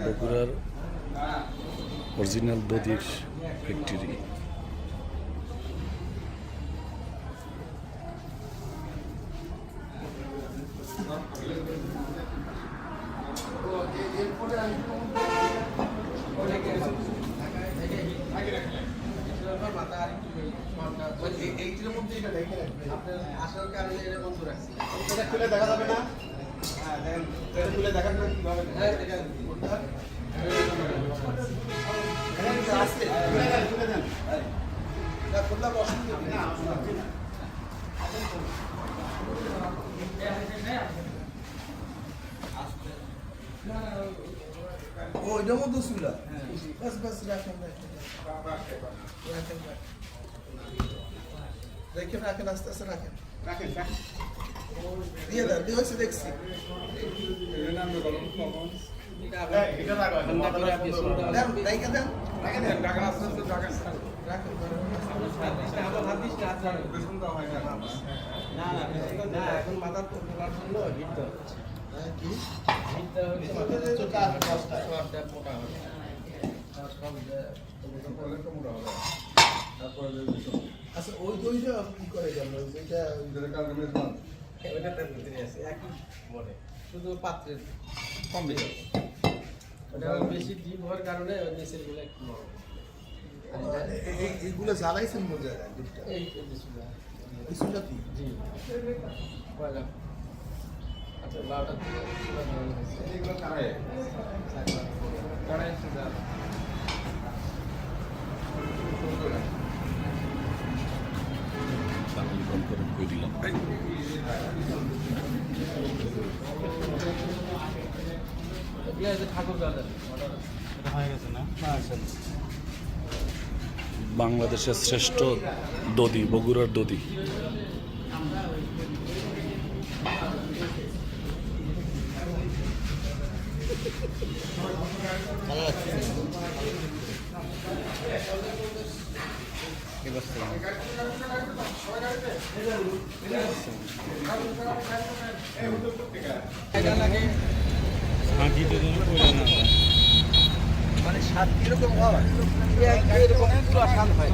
বগুড়ার original দধির factory. এইটির মধ্যে এটা দেখে রাখবেন আপনার আসার কারণে এটা বন্ধ রাখছি এটা খুলে দেখা যাবে না। হ্যাঁ দেখেন এটা খুলে দেখান না কিভাবে। হ্যাঁ দেখেন কোনটা আছে খুলে দেন এটা খুললা বসুন না ও এটার মধ্যে ছিল। বাস বাস রাখেন রাখেন রাখেন আস্তে আস্তে রাখেন রাখেন দিয়ে দেন দিয়ে হচ্ছে দেখছি এখন মাথা তোলার জন্য হিট কি আচ্ছা ওই দইটা কি করে গেল ওইটা ওইটা তার ভিতরে আছে একই মনে শুধু পাত্রের কম বেশি ওটা বেশি ডিপ হওয়ার কারণে ওই নিচের গুলো একটু নরম। এইগুলো জ্বালাইছেন কোন জায়গায় এই কিছুটা কি জি কয়লা আচ্ছা লাউটা এগুলো কারায় কারায় সুদা বাংলাদেশের শ্রেষ্ঠ দধি, বগুড়ার দধি। মানে স্বাদ কিরকম হয় এরকম স্বাদ হয়